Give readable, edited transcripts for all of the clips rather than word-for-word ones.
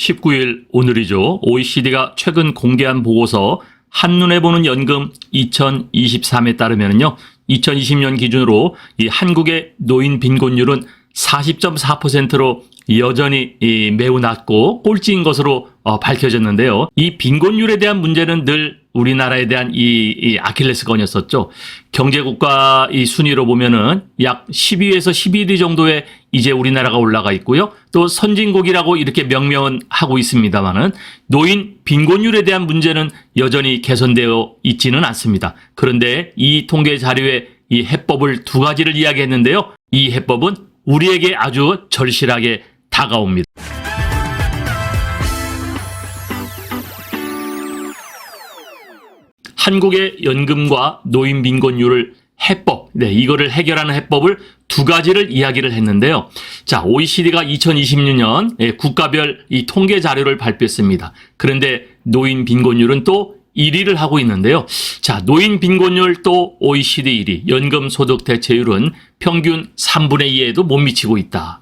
19일 오늘이죠. OECD가 최근 공개한 보고서 한눈에 보는 연금 2023에 따르면요. 2020년 기준으로 이 한국의 노인 빈곤율은 40.4%로 여전히 매우 낮고 꼴찌인 것으로 밝혀졌는데요. 이 빈곤율에 대한 문제는 늘 우리나라에 대한 이 아킬레스건이었었죠. 경제국가 이 순위로 보면은 약 10위에서 11위 정도에 이제 우리나라가 올라가 있고요. 또 선진국이라고 이렇게 명명은 하고 있습니다만은 노인 빈곤율에 대한 문제는 여전히 개선되어 있지는 않습니다. 그런데 이 통계 자료에 이 해법을 두 가지를 이야기했는데요. 이 해법은 우리에게 아주 절실하게 다가옵니다. 한국의 연금과 노인 빈곤율을 해법, 이거를 해결하는 해법을 두 가지를 이야기를 했는데요. 자, OECD가 2026년 국가별 이 통계 자료를 발표했습니다. 그런데 노인 빈곤율은 또 1위를 하고 있는데요. 자, 노인 빈곤율 또 OECD 1위, 연금 소득 대체율은 평균 3분의 2에도 못 미치고 있다.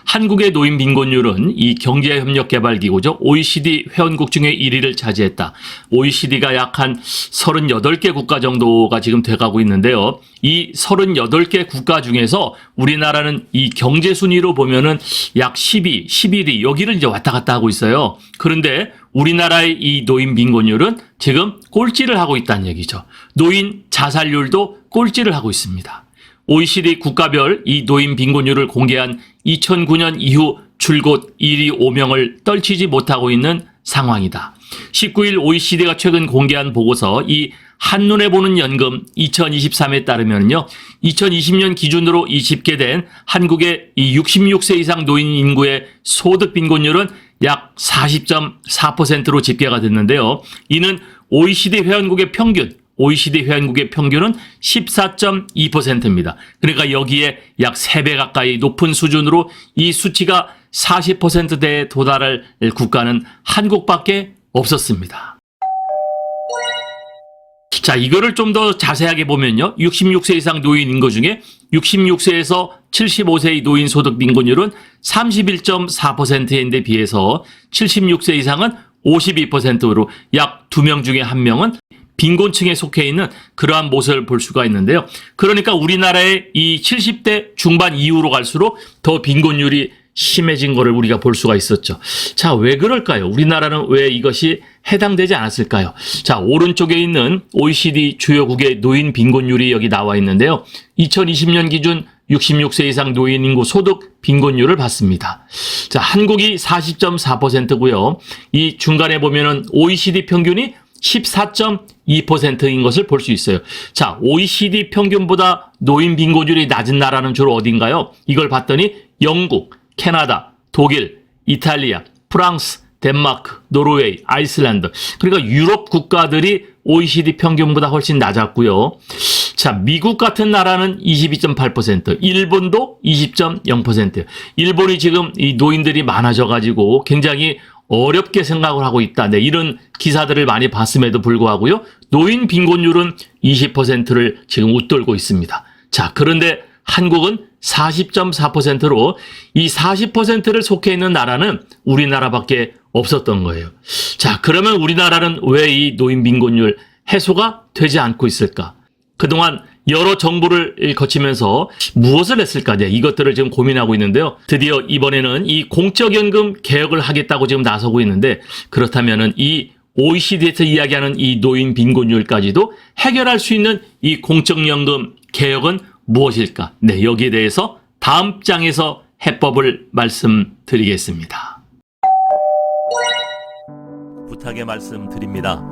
한국의 노인 빈곤율은 이 경제협력개발기구죠. OECD 회원국 중에 1위를 차지했다. OECD가 약 한 38개 국가 정도가 지금 돼가고 있는데요. 이 38개 국가 중에서 우리나라는 이 경제순위로 보면은 약 10위, 11위 여기를 이제 왔다 갔다 하고 있어요. 그런데 우리나라의 이 노인 빈곤율은 지금 꼴찌를 하고 있다는 얘기죠. 노인 자살률도 꼴찌를 하고 있습니다. OECD 국가별 이 노인 빈곤율을 공개한 2009년 이후 줄곧 1위 5명을 떨치지 못하고 있는 상황이다. 19일 OECD가 최근 공개한 보고서 이 한눈에 보는 연금 2023에 따르면요. 2020년 기준으로 이 집계된 한국의 이 66세 이상 노인 인구의 소득 빈곤율은 약 40.4%로 집계가 됐는데요. 이는 OECD 회원국의 평균은 14.2%입니다. 그러니까 여기에 약 3배 가까이 높은 수준으로 이 수치가 40%대에 도달할 국가는 한국밖에 없었습니다. 자, 이거를 좀 더 자세하게 보면요. 66세 이상 노인 인구 중에 66세에서 75세의 노인 소득 빈곤율은 31.4%인데 비해서 76세 이상은 52%로 약 2명 중에 1명은 빈곤층에 속해 있는 그러한 모습을 볼 수가 있는데요. 그러니까 우리나라의 이 70대 중반 이후로 갈수록 더 빈곤율이 심해진 것을 우리가 볼 수가 있었죠. 자, 왜 그럴까요? 우리나라는 왜 이것이 해당되지 않았을까요? 자, 오른쪽에 있는 OECD 주요국의 노인 빈곤율이 여기 나와 있는데요. 2020년 기준 66세 이상 노인 인구 소득 빈곤율을 봤습니다. 자, 한국이 40.4%고요. 이 중간에 보면은 OECD 평균이 14.2%인 것을 볼 수 있어요. 자, OECD 평균보다 노인 빈곤율이 낮은 나라는 주로 어딘가요? 이걸 봤더니 영국, 캐나다, 독일, 이탈리아, 프랑스, 덴마크, 노르웨이, 아이슬란드. 그러니까 유럽 국가들이 OECD 평균보다 훨씬 낮았고요. 자, 미국 같은 나라는 22.8%, 일본도 20.0%. 일본이 지금 이 노인들이 많아져가지고 굉장히 어렵게 생각을 하고 있다. 이런 기사들을 많이 봤음에도 불구하고요. 노인 빈곤율은 20%를 지금 웃돌고 있습니다. 자, 그런데 한국은 40.4%로 이 40%를 속해 있는 나라는 우리나라밖에 없었던 거예요. 자, 그러면 우리나라는 왜 이 노인 빈곤율 해소가 되지 않고 있을까? 그동안 여러 정부를 거치면서 무엇을 했을까? 이것들을 지금 고민하고 있는데요. 드디어 이번에는 이 공적연금 개혁을 하겠다고 지금 나서고 있는데, 그렇다면은 이 OECD에서 이야기하는 이 노인 빈곤율까지도 해결할 수 있는 이 공적연금 개혁은 무엇일까? 여기에 대해서 다음 장에서 해법을 말씀드리겠습니다. 부탁의 말씀드립니다.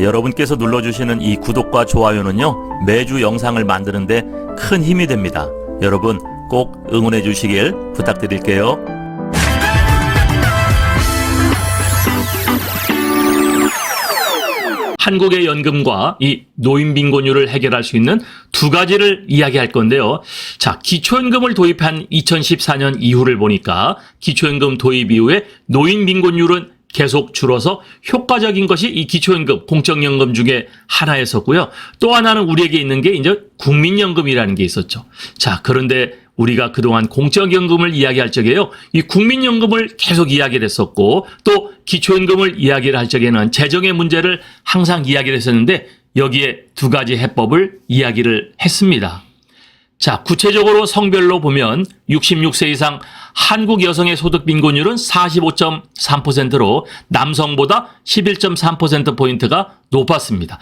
여러분께서 눌러주시는 이 구독과 좋아요는요, 매주 영상을 만드는데 큰 힘이 됩니다. 여러분 꼭 응원해 주시길 부탁드릴게요. 한국의 연금과 이 노인 빈곤율을 해결할 수 있는 두 가지를 이야기할 건데요. 자, 기초연금을 도입한 2014년 이후를 보니까 기초연금 도입 이후에 노인 빈곤율은 계속 줄어서 효과적인 것이 이 기초연금, 공적연금 중에 하나였었고요. 또 하나는 우리에게 있는 게 이제 국민연금이라는 게 있었죠. 자, 그런데 우리가 그동안 공적연금을 이야기할 적에요. 이 국민연금을 계속 이야기를 했었고 또 기초연금을 이야기를 할 적에는 재정의 문제를 항상 이야기를 했었는데 여기에 두 가지 해법을 이야기를 했습니다. 자, 구체적으로 성별로 보면 66세 이상 한국 여성의 소득 빈곤율은 45.3%로 남성보다 11.3%포인트가 높았습니다.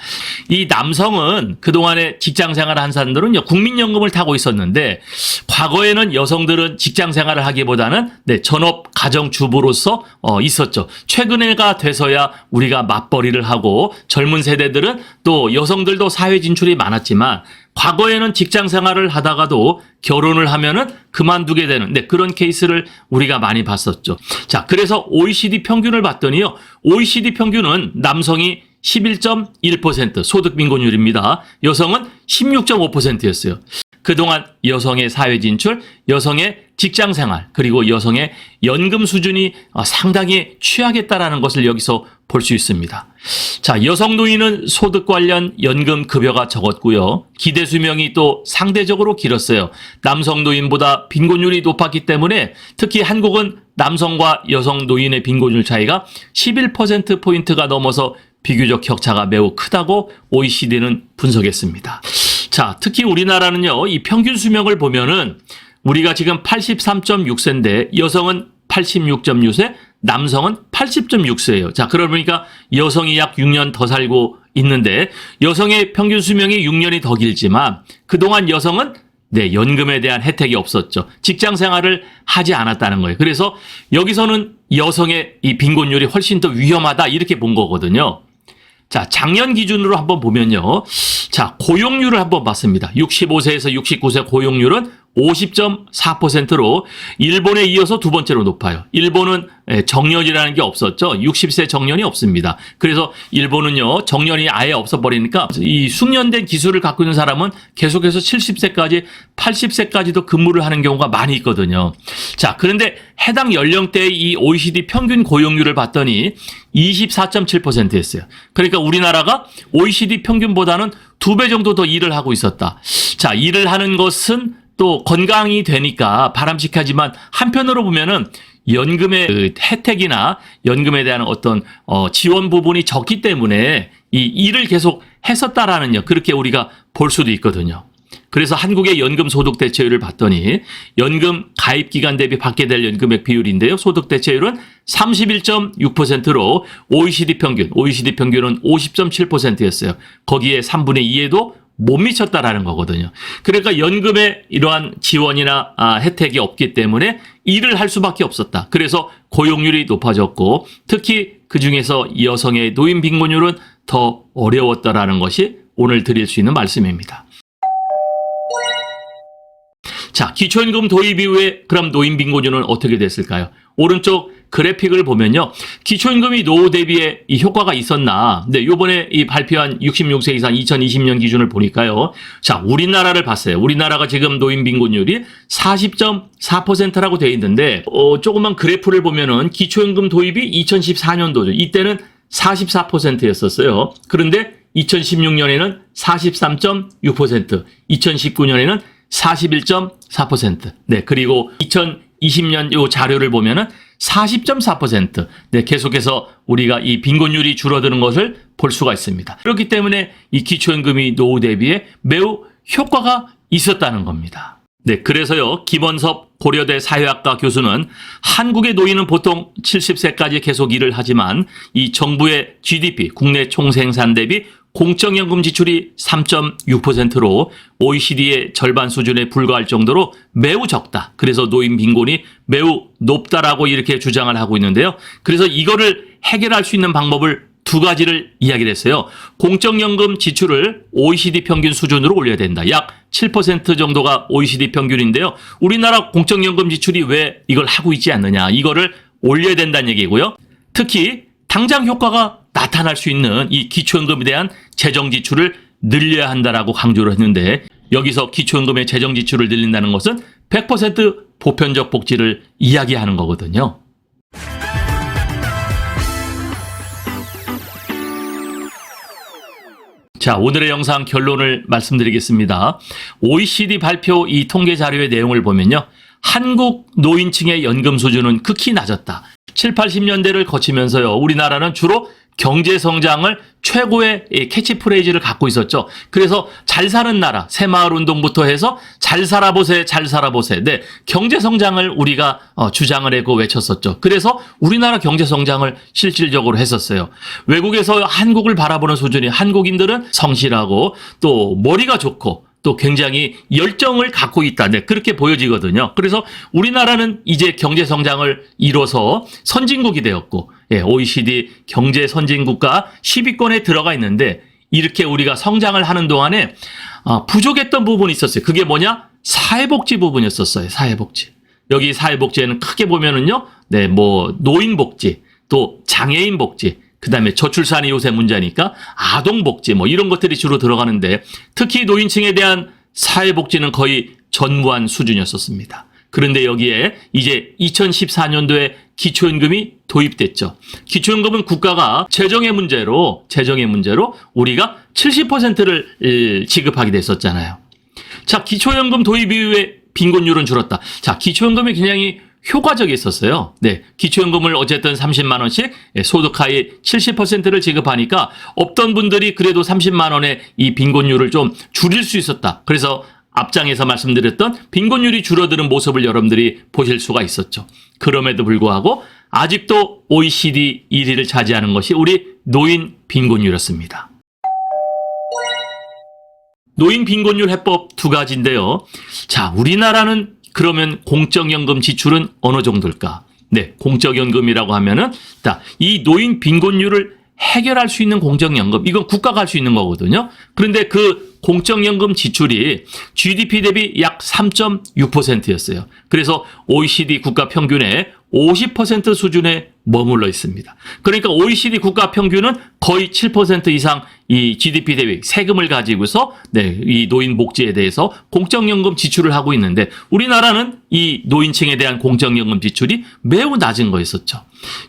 이 남성은 그동안에 직장 생활을 한 사람들은요, 국민연금을 타고 있었는데, 과거에는 여성들은 직장 생활을 하기보다는 전업 가정주부로서 있었죠. 최근에가 돼서야 우리가 맞벌이를 하고 젊은 세대들은 또 여성들도 사회 진출이 많았지만, 과거에는 직장 생활을 하다가도 결혼을 하면은 그만두게 되는 그런 케이스를 우리가 많이 봤었죠. 자, 그래서 OECD 평균을 봤더니요. OECD 평균은 남성이 11.1% 소득 빈곤율입니다. 여성은 16.5%였어요. 그동안 여성의 사회 진출, 여성의 직장 생활, 그리고 여성의 연금 수준이 상당히 취약했다라는 것을 여기서 볼 수 있습니다. 자, 여성 노인은 소득 관련 연금 급여가 적었고요. 기대 수명이 또 상대적으로 길었어요. 남성 노인보다 빈곤율이 높았기 때문에 특히 한국은 남성과 여성 노인의 빈곤율 차이가 11%포인트가 넘어서 비교적 격차가 매우 크다고 OECD는 분석했습니다. 자, 특히 우리나라는요, 이 평균 수명을 보면은 우리가 지금 83.6세인데 여성은 86.6세, 남성은 80.6세예요. 자, 그러니까 여성이 약 6년 더 살고 있는데 여성의 평균 수명이 6년이 더 길지만 그동안 여성은 연금에 대한 혜택이 없었죠. 직장 생활을 하지 않았다는 거예요. 그래서 여기서는 여성의 이 빈곤율이 훨씬 더 위험하다 이렇게 본 거거든요. 자, 작년 기준으로 한번 보면요. 자, 고용률을 한번 봤습니다. 65세에서 69세 고용률은 50.4%로 일본에 이어서 두 번째로 높아요. 일본은 정년이라는 게 없었죠. 60세 정년이 없습니다. 그래서 일본은요, 정년이 아예 없어버리니까 이 숙련된 기술을 갖고 있는 사람은 계속해서 70세까지, 80세까지도 근무를 하는 경우가 많이 있거든요. 자, 그런데 해당 연령대의 이 OECD 평균 고용률을 봤더니 24.7%였어요. 그러니까 우리나라가 OECD 평균보다는 2배 정도 더 일을 하고 있었다. 자, 일을 하는 것은 또 건강이 되니까 바람직하지만 한편으로 보면은 연금의 그 혜택이나 연금에 대한 어떤 지원 부분이 적기 때문에 이 일을 계속 했었다라는 그렇게 우리가 볼 수도 있거든요. 그래서 한국의 연금 소득 대체율을 봤더니 연금 가입 기간 대비 받게 될 연금액 비율인데요. 소득 대체율은 31.6%로 OECD 평균은 50.7%였어요. 거기에 3분의 2에도 못 미쳤다라는 거거든요. 그러니까 연금에 이러한 지원이나 혜택이 없기 때문에 일을 할 수밖에 없었다. 그래서 고용률이 높아졌고 특히 그중에서 여성의 노인 빈곤율은 더 어려웠다라는 것이 오늘 드릴 수 있는 말씀입니다. 자, 기초연금 도입 이후에 그럼 노인 빈곤율은 어떻게 됐을까요? 오른쪽 그래픽을 보면요. 기초연금이 노후 대비에 이 효과가 있었나? 요번에 이 발표한 66세 이상 2020년 기준을 보니까요. 자, 우리나라를 봤어요. 우리나라가 지금 노인 빈곤율이 40.4%라고 되어 있는데, 조그만 그래프를 보면은 기초연금 도입이 2014년도죠. 이때는 44%였었어요. 그런데 2016년에는 43.6%, 2019년에는 41.4%. 그리고 2020년 요 자료를 보면은 40.4%. 계속해서 우리가 이 빈곤율이 줄어드는 것을 볼 수가 있습니다. 그렇기 때문에 이 기초연금이 노후 대비에 매우 효과가 있었다는 겁니다. 그래서요, 김원섭 고려대 사회학과 교수는 한국의 노인은 보통 70세까지 계속 일을 하지만 이 정부의 GDP, 국내 총생산 대비 공적연금 지출이 3.6%로 OECD의 절반 수준에 불과할 정도로 매우 적다. 그래서 노인 빈곤이 매우 높다라고 이렇게 주장을 하고 있는데요. 그래서 이거를 해결할 수 있는 방법을 두 가지를 이야기를 했어요. 공적연금 지출을 OECD 평균 수준으로 올려야 된다. 약 7% 정도가 OECD 평균인데요. 우리나라 공적연금 지출이 왜 이걸 하고 있지 않느냐. 이거를 올려야 된다는 얘기고요. 특히 당장 효과가 나타날 수 있는 이 기초연금에 대한 재정 지출을 늘려야 한다라고 강조를 했는데 여기서 기초연금의 재정 지출을 늘린다는 것은 100% 보편적 복지를 이야기하는 거거든요. 자, 오늘의 영상 결론을 말씀드리겠습니다. OECD 발표 이 통계 자료의 내용을 보면요. 한국 노인층의 연금 수준은 극히 낮았다. 7, 80년대를 거치면서요. 우리나라는 주로 경제 성장을 최고의 캐치프레이즈를 갖고 있었죠. 그래서 잘 사는 나라, 새마을 운동부터 해서 잘 살아보세, 잘 살아보세. 네, 경제 성장을 우리가 주장을 하고 외쳤었죠. 그래서 우리나라 경제 성장을 실질적으로 했었어요. 외국에서 한국을 바라보는 수준이 한국인들은 성실하고 또 머리가 좋고 또 굉장히 열정을 갖고 있다. 네, 그렇게 보여지거든요. 그래서 우리나라는 이제 경제 성장을 이뤄서 선진국이 되었고, OECD 경제 선진국가 10위권에 들어가 있는데 이렇게 우리가 성장을 하는 동안에 부족했던 부분이 있었어요. 그게 뭐냐? 사회복지 부분이었었어요. 사회복지. 여기 사회복지에는 크게 보면은요, 네, 뭐 노인복지, 또 장애인 복지. 그다음에 저출산이 요새 문제니까 아동복지 뭐 이런 것들이 주로 들어가는데 특히 노인층에 대한 사회복지는 거의 전무한 수준이었었습니다. 그런데 여기에 이제 2014년도에 기초연금이 도입됐죠. 기초연금은 국가가 재정의 문제로 우리가 70%를 지급하게 됐었잖아요. 자, 기초연금 도입 이후에 빈곤율은 줄었다. 자, 기초연금이 굉장히 효과적이었었어요. 네, 기초연금을 어쨌든 30만 원씩 소득하에 70%를 지급하니까 없던 분들이 그래도 30만 원의 이 빈곤율을 좀 줄일 수 있었다. 그래서 앞장에서 말씀드렸던 빈곤율이 줄어드는 모습을 여러분들이 보실 수가 있었죠. 그럼에도 불구하고 아직도 OECD 1위를 차지하는 것이 우리 노인 빈곤율이었습니다. 노인 빈곤율 해법 두 가지인데요. 자, 우리나라는 그러면 공적연금 지출은 어느 정도일까? 네, 공적연금이라고 하면은, 이 노인 빈곤율을 해결할 수 있는 공적연금, 이건 국가가 할 수 있는 거거든요. 그런데 그 공적연금 지출이 GDP 대비 약 3.6%였어요. 그래서 OECD 국가 평균의 50% 수준에 머물러 있습니다. 그러니까 OECD 국가 평균은 거의 7% 이상 이 GDP 대비 세금을 가지고서 이 노인 복지에 대해서 공적연금 지출을 하고 있는데 우리나라는 이 노인층에 대한 공적연금 지출이 매우 낮은 거였었죠.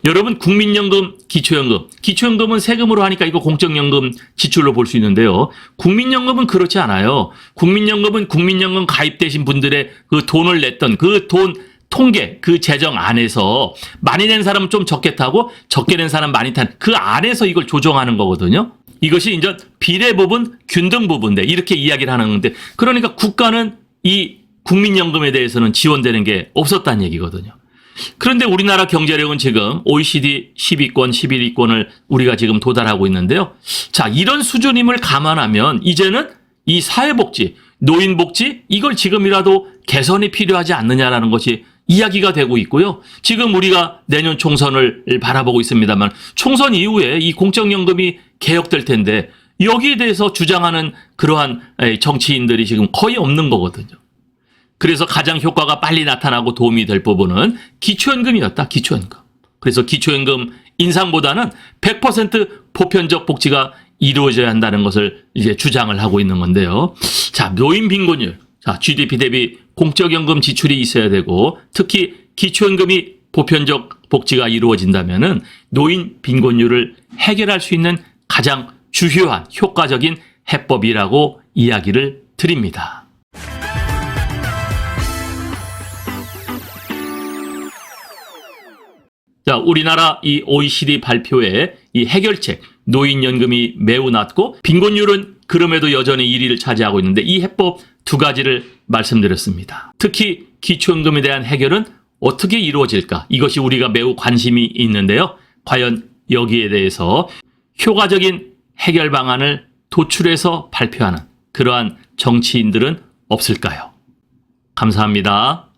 여러분 국민연금, 기초연금은 세금으로 하니까 이거 공적연금 지출로 볼 수 있는데요. 국민연금은 그렇지 않아요. 국민연금은 국민연금 가입되신 분들의 그 돈을 냈던 그 돈 통계, 그 재정 안에서 많이 낸 사람은 좀 적게 타고 적게 낸 사람 많이 탄 그 안에서 이걸 조정하는 거거든요. 이것이 이제 비례 부분, 균등 부분인데 이렇게 이야기를 하는 건데 그러니까 국가는 이 국민연금에 대해서는 지원되는 게 없었다는 얘기거든요. 그런데 우리나라 경제력은 지금 OECD 10위권, 11위권을 우리가 지금 도달하고 있는데요. 자, 이런 수준임을 감안하면 이제는 이 사회복지, 노인복지 이걸 지금이라도 개선이 필요하지 않느냐라는 것이 이야기가 되고 있고요. 지금 우리가 내년 총선을 바라보고 있습니다만 총선 이후에 이 공적연금이 개혁될 텐데 여기에 대해서 주장하는 그러한 정치인들이 지금 거의 없는 거거든요. 그래서 가장 효과가 빨리 나타나고 도움이 될 부분은 기초연금이었다. 기초연금. 그래서 기초연금 인상보다는 100% 보편적 복지가 이루어져야 한다는 것을 이제 주장을 하고 있는 건데요. 자, 노인 빈곤율. 자, GDP 대비 공적연금 지출이 있어야 되고 특히 기초연금이 보편적 복지가 이루어진다면은 노인 빈곤율을 해결할 수 있는 가장 주요한 효과적인 해법이라고 이야기를 드립니다. 자, 우리나라 이 OECD 발표의 이 해결책, 노인연금이 매우 낮고 빈곤율은 그럼에도 여전히 1위를 차지하고 있는데 이 해법 두 가지를 말씀드렸습니다. 특히 기초연금에 대한 해결은 어떻게 이루어질까? 이것이 우리가 매우 관심이 있는데요. 과연 여기에 대해서 효과적인 해결 방안을 도출해서 발표하는 그러한 정치인들은 없을까요? 감사합니다.